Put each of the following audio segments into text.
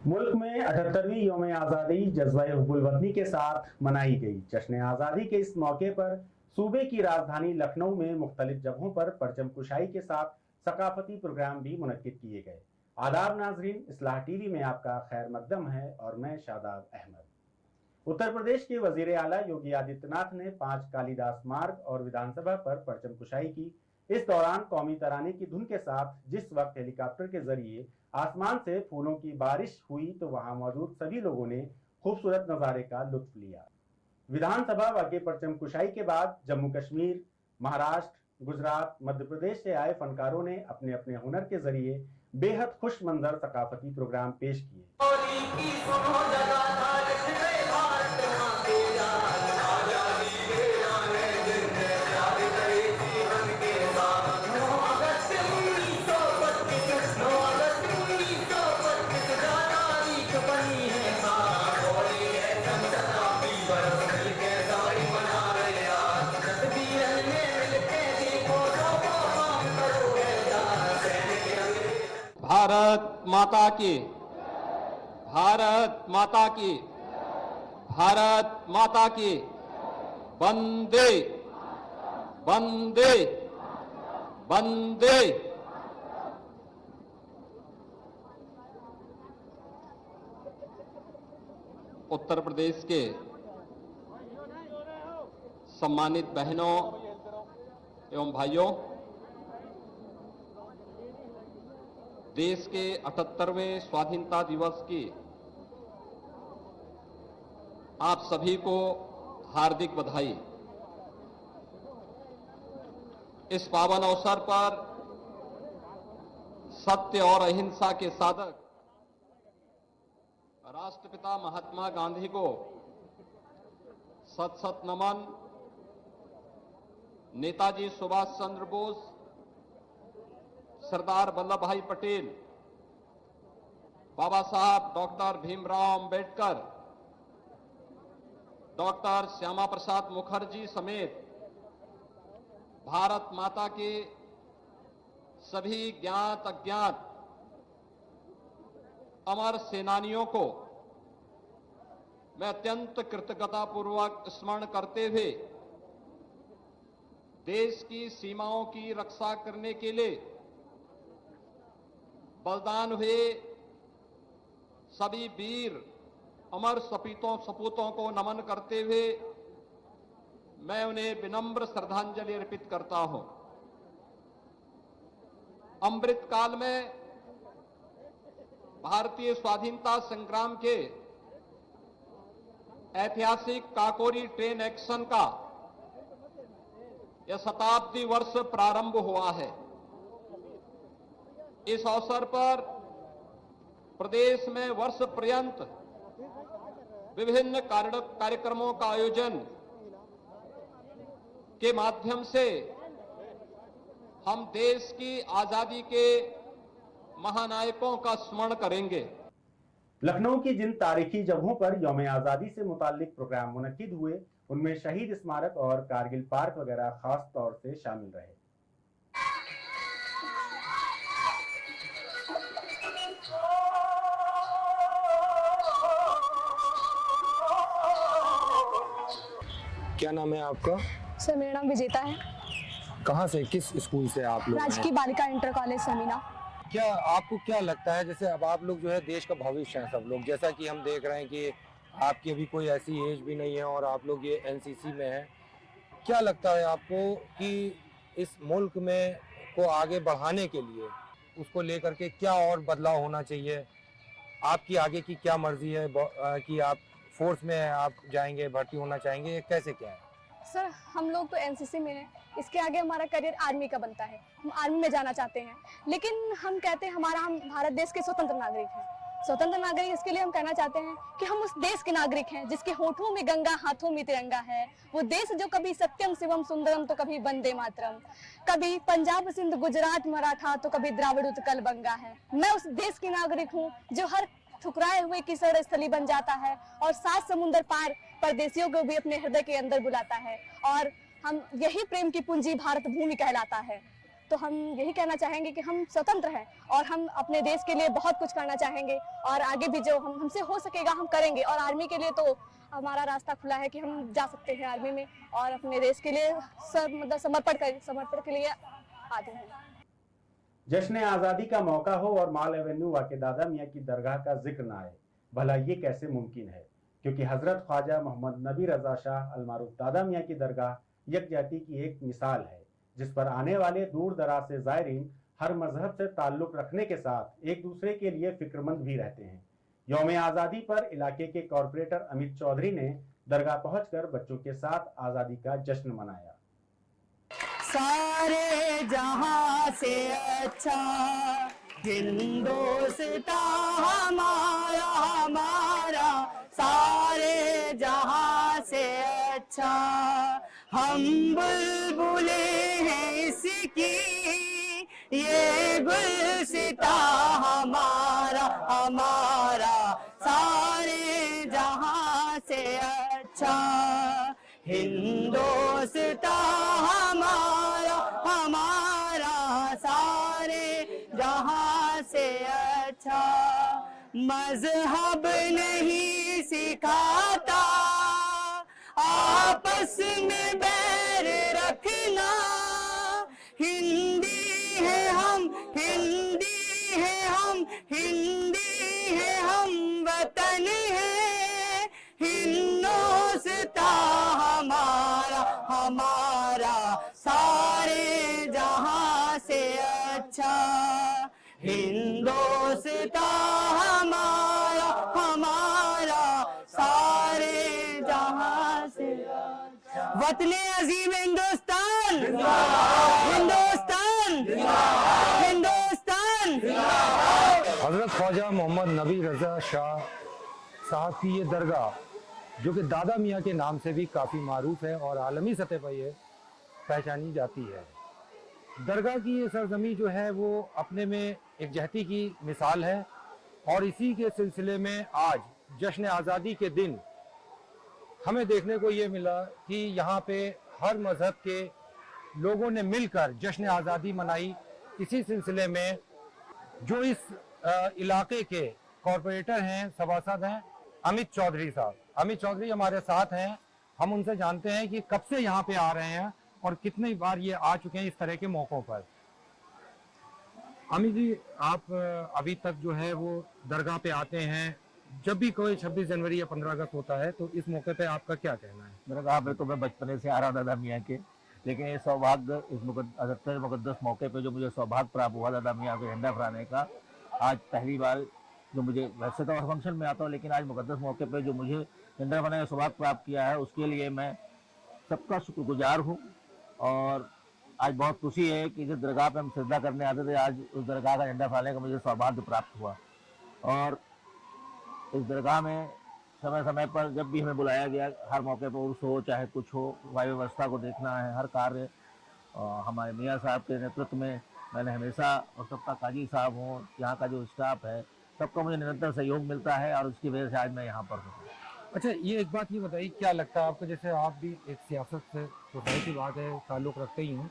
मुल्क में 78वीं यौम आज़ादी जज्बा हुब्बुल वतनी के साथ मनाई गई। जश्न आज़ादी के इस मौके पर सूबे की राजधानी लखनऊ में मुख्तलिफ जगहों पर परचम कुशाई के साथ सकाफती प्रोग्राम भी मुनक्किद किए गए। आदाब नाजरीन, इस्लाह टीवी में आपका खैर मकदम है और मैं शादाब अहमद। उत्तर प्रदेश के वजीर आला योगी आदित्यनाथ ने 5 कालिदास मार्ग और विधानसभा पर परचम कुशाई की। इस दौरान कौमी तराने की धुन के साथ जिस वक्त हेलीकॉप्टर के जरिए आसमान से फूलों की बारिश हुई तो वहां मौजूद सभी लोगों ने खूबसूरत नजारे का लुत्फ लिया। विधानसभा वाक़े परचम कुशाई के बाद जम्मू कश्मीर, महाराष्ट्र, गुजरात, मध्य प्रदेश से आए फनकारों ने अपने अपने हुनर के जरिए बेहद खुश मंजर सकाफती प्रोग्राम पेश किए। भारत माता की, भारत माता की, भारत माता की, वंदे वंदे वंदे। उत्तर प्रदेश के सम्मानित बहनों एवं भाइयों, देश के 78वें स्वाधीनता दिवस की आप सभी को हार्दिक बधाई। इस पावन अवसर पर सत्य और अहिंसा के साधक राष्ट्रपिता महात्मा गांधी को सत सत नमन। नेताजी सुभाष चंद्र बोस, सरदार वल्लभ भाई पटेल, बाबा साहब डॉक्टर भीमराव अंबेडकर, डॉक्टर श्यामा प्रसाद मुखर्जी समेत भारत माता के सभी ज्ञात अज्ञात अमर सेनानियों को मैं अत्यंत कृतज्ञतापूर्वक स्मरण करते हुए देश की सीमाओं की रक्षा करने के लिए बलिदान हुए सभी वीर अमर सपूतों को नमन करते हुए मैं उन्हें विनम्र श्रद्धांजलि अर्पित करता हूं। अमृत काल में भारतीय स्वाधीनता संग्राम के ऐतिहासिक काकोरी ट्रेन एक्शन का यह शताब्दी वर्ष प्रारंभ हुआ है। इस अवसर पर प्रदेश में वर्ष पर्यंत विभिन्न कार्यक्रमों का आयोजन के माध्यम से हम देश की आजादी के महानायकों का स्मरण करेंगे। लखनऊ की जिन तारीखी जगहों पर यौम आज़ादी से मुताल्लिक प्रोग्राम मुनक्किद हुए उनमें शहीद स्मारक और कारगिल पार्क वगैरह खास तौर से शामिल रहे। क्या नाम है आपका? सर मेरा नाम विजेता है। कहाँ से, किस स्कूल से आप लोग? राजकीय बालिका इंटर कॉलेज समीना। क्या आपको क्या लगता है, जैसे अब आप लोग जो है देश का भविष्य हैं सब लोग, जैसा कि हम देख रहे हैं कि आपकी अभी कोई ऐसी एज भी नहीं है और आप लोग ये एनसीसी में हैं, क्या लगता है आपको कि इस मुल्क में को आगे बढ़ाने के लिए उसको लेकर के क्या और बदलाव होना चाहिए? आपकी आगे की क्या मर्जी है कि आप फोर्स में आप जाएंगे, भर्ती होना चाहेंगे, कैसे क्या है? सर हम लोग तो एनसीसी में हैं, इसके आगे हमारा करियर आर्मी का बनता है, हम आर्मी में जाना चाहते हैं। लेकिन हम कहते हैं हम भारत देश के स्वतंत्र नागरिक हैं। स्वतंत्र नागरिक इसके लिए हम कहना चाहते हैं कि हम उस देश के नागरिक हैं जिसके होठों में गंगा हाथों में तिरंगा है। वो देश जो कभी सत्यम शिवम सुंदरम तो कभी वंदे मातरम, कभी पंजाब सिंध गुजरात मराठा तो कभी द्राविड़ उत्कल बंगा है। मैं उस देश की नागरिक हूँ जो हर ठुकराए हुए की शरण स्थली बन जाता है और 7 समुंदर पार परदेशियों को भी अपने हृदय के अंदर बुलाता है। और हम यही प्रेम की पूंजी भारत भूमि कहलाता है। तो हम यही कहना चाहेंगे कि हम स्वतंत्र हैं और हम अपने देश के लिए बहुत कुछ करना चाहेंगे और आगे भी जो हमसे हो सकेगा हम करेंगे। और आर्मी के लिए तो हमारा रास्ता खुला है कि हम जा सकते हैं आर्मी में और अपने देश के लिए समर्पण के लिए आते हैं। जश्न आज़ादी का मौका हो और माल एवेन्यू वाके दादा मियाँ की दरगाह का जिक्र ना आए, भला ये कैसे मुमकिन है? क्योंकि हजरत ख्वाजा मोहम्मद नबी रजा शाह अलमारूफ दादा मियाँ की दरगाह यकजहती की एक मिसाल है, जिस पर आने वाले दूर दराज से ज़ायरीन हर मजहब से ताल्लुक़ रखने के साथ एक दूसरे के लिए फिक्रमंद भी रहते हैं। यौम आज़ादी पर इलाके के कॉरपोरेटर अमित चौधरी ने दरगाह पहुंचकर बच्चों के साथ आज़ादी का जश्न मनाया। सारे जहां से अच्छा हिंदुस्तान हमारा हमारा, सारे जहां से अच्छा हम बुलबुले हैं इसकी, ये गुलसिता हमारा हमारा, सारे जहां से अच्छा हिंदुस्तान हमारा हमारा, सारे जहां से अच्छा। मजहब नहीं सिखाता आपस में बैर रखना, हिंदी है हम हिंदी है हम हिंदी है हम, वतन है हिंदुस्तान हमारा हमारा, सारे जहां से अच्छा हिंदुस्तान हमारा हमारा, सारे जहां से अच्छा। वतने अजीम हिंदुस्तान हिंदुस्तान हिंदुस्तान। हजरत ख्वाजा मोहम्मद नबी रजा शाह साहब की ये दरगाह, जो कि दादा मियाँ के नाम से भी काफ़ी मारूफ है और आलमी सतह पर ये पहचानी जाती है। दरगाह की ये सरजमी जो है वो अपने में एक जहती की मिसाल है और इसी के सिलसिले में आज जश्न आज़ादी के दिन हमें देखने को ये मिला कि यहाँ पे हर मज़हब के लोगों ने मिलकर जश्न आज़ादी मनाई। इसी सिलसिले में जो इस इलाके के कॉरपोरेटर हैं, सभासद हैं, अमित चौधरी साहब, अमित चौधरी हमारे साथ हैं। हम उनसे जानते हैं कि कब से यहाँ पे आ रहे हैं और कितनी बार ये आ चुके हैं इस तरह के मौक़ों पर। अमित जी, आप अभी तक जो है वो दरगाह पे आते हैं, जब भी कोई 26 जनवरी या 15 अगस्त होता है, तो इस मौके पे आपका क्या कहना है? दरगाह पे तो मैं बचपने से आ रहा हूँ दादा मियाँ के, लेकिन ये सौभाग्य इस मुकद्दस मौके पे जो मुझे सौभाग्य प्राप्त हुआ दादा मियाँ के झंडा फहराने का, आज पहली बार जो मुझे, वैसे तो फंक्शन में आता हूँ लेकिन आज मुकद्दस मौके पे जो मुझे झंडा फहराने का सौभाग्य प्राप्त किया है, उसके लिए मैं सबका शुक्रगुजार हूँ। और आज बहुत खुशी है कि जिस दरगाह पे हम सजदा करने आते थे, आज उस दरगाह का झंडा फहराने का मुझे सौभाग्य प्राप्त हुआ। और इस दरगाह में समय समय पर जब भी हमें बुलाया गया, हर मौके पर उर्स हो चाहे कुछ हो, वायु व्यवस्था को देखना है, हर कार्य हमारे मियाँ साहब के नेतृत्व में मैंने हमेशा, और सबका काजी साहब हो, यहाँ का जो स्टाफ है, सबका मुझे निरंतर सहयोग मिलता है और उसकी वजह से आज मैं यहाँ पर हूँ। अच्छा, ये एक बात ये बताइए, क्या लगता है आपको, जैसे आप भी एक सियासत से, सोसाइटी बात है, ताल्लुक़ रखते ही हैं,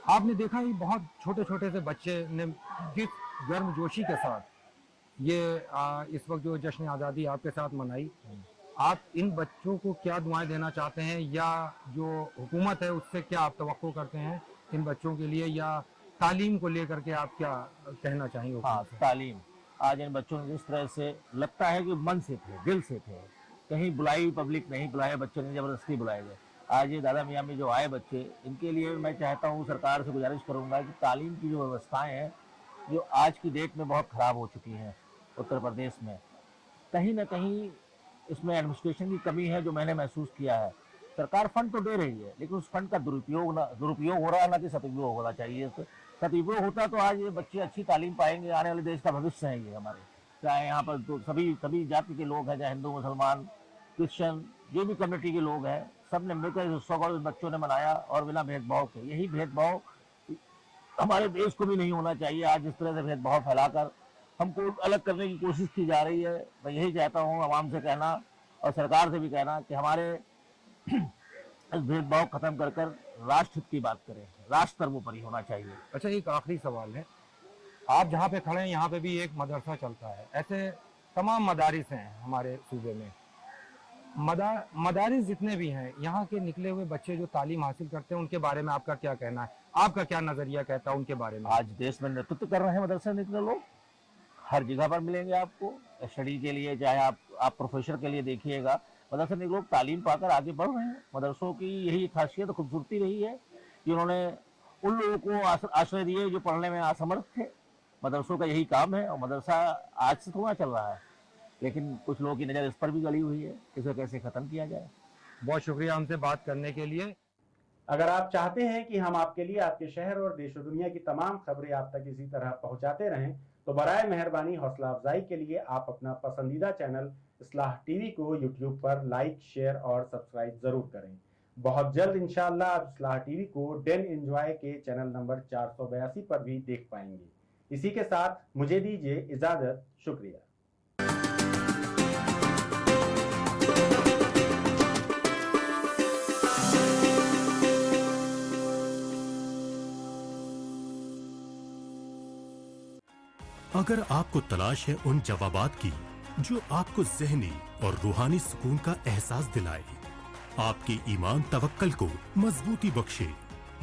आपने देखा ही बहुत छोटे छोटे से बच्चे ने जिस गर्मजोशी के साथ ये इस वक्त जो जश्न आज़ादी आपके साथ मनाई, आप इन बच्चों को क्या दुआएं देना चाहते हैं, या जो हुकूमत है उससे क्या आप तवक्को करते हैं इन बच्चों के लिए, या तालीम को लेकर के आप क्या कहना चाहेंगे? हाँ, तालीम। आज इन बच्चों ने जिस तरह से लगता है कि मन से थे, दिल से थे, कहीं बुलाई पब्लिक नहीं बुलाए, बच्चे ने ज़बरदस्ती बुलाए गए। आज ये दादा मियाँ में जो आए बच्चे, इनके लिए मैं चाहता हूँ, सरकार से गुजारिश करूँगा कि तालीम की जो व्यवस्थाएँ हैं, जो आज की डेट में बहुत ख़राब हो चुकी हैं उत्तर प्रदेश में, कहीं ना कहीं इसमें एडमिनिस्ट्रेशन की कमी है, जो मैंने महसूस किया है। सरकार फंड तो दे रही है, लेकिन उस फंड का दुरुपयोग हो रहा है, ना कि सदुपयोग होना चाहिए। तो सदुपयोग होता तो आज ये बच्चे अच्छी तालीम पाएंगे, आने वाले देश का भविष्य है ये हमारे। चाहे यहाँ पर तो सभी जाति के लोग हैं, चाहे हिंदू, मुसलमान, क्रिश्चियन, जो भी कम्युनिटी के लोग हैं, सब ने मिलकर इस उत्सव को बच्चों ने मनाया और बिना भेदभाव के। यही भेदभाव हमारे देश को भी नहीं होना चाहिए। आज इस तरह से भेदभाव फैलाकर हमको अलग करने की कोशिश की जा रही है। मैं यही चाहता हूँ आवाम से कहना और सरकार से भी कहना कि हमारे इस भेदभाव खत्म कर राष्ट्र हित की बात करें, राष्ट्र सर्वोपरि होना चाहिए। अच्छा, एक आखिरी सवाल है, आप जहाँ पे खड़े हैं यहाँ पे भी एक मदरसा चलता है, ऐसे तमाम मदारिस हैं हमारे सूबे में। मदारिस जितने भी हैं, यहाँ के निकले हुए बच्चे जो तालीम हासिल करते हैं उनके बारे में आपका क्या कहना है, आपका क्या नजरिया कहता है उनके बारे में? आज देश में नेतृत्व कर रहे हैं मदरसे निकले लोग, हर जगह पर मिलेंगे आपको स्टडी के लिए, चाहे आप प्रोफेसर के लिए देखिएगा, मदरसे निकले लोग तालीम पाकर आगे बढ़ रहे हैं। मदरसों की यही खासियत खूबसूरती रही है कि उन्होंने उन लोगों को आश्रय दिए जो पढ़ने में असमर्थ थे। मदरसों का यही काम है, और मदरसा आज से थोड़ा चल रहा है, लेकिन कुछ लोगों की नज़र इस पर भी गड़ी हुई है, इसे कैसे ख़त्म किया जाए। बहुत शुक्रिया हमसे बात करने के लिए। अगर आप चाहते हैं कि हम आपके लिए आपके शहर और देश और दुनिया की तमाम खबरें आप तक इसी तरह पहुंचाते रहें, तो बराए मेहरबानी हौसला अफजाई के लिए आप अपना पसंदीदा चैनल इस्लाह टीवी को यूट्यूब पर लाइक, शेयर और सब्सक्राइब जरूर करें। बहुत जल्द इंशाअल्लाह आप इस्लाह टीवी को डेन एंजॉय के चैनल नंबर 482 पर भी देख पाएंगे। इसी के साथ मुझे दीजिए इजाजत। शुक्रिया। अगर आपको तलाश है उन जवाबात की जो आपको ज़हनी और रूहानी सुकून का एहसास दिलाए, आपके ईमान तवक्कल को मजबूती बख्शे,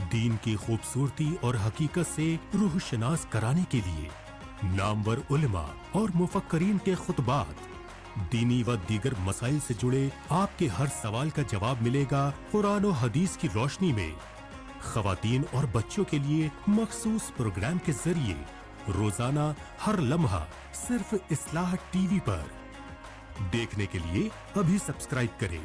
दीन की खूबसूरती और हकीकत से रूह शनास कराने के लिए नामवर उलमा और मुफक्करीन के खुतबात, दीनी व दीगर मसाइल से जुड़े आपके हर सवाल का जवाब मिलेगा कुरान और हदीस की रोशनी में। खवातीन और बच्चों के लिए मखसूस प्रोग्राम के जरिए रोजाना हर लम्हा सिर्फ इस्लाह टीवी पर। देखने के लिए अभी सब्सक्राइब करें।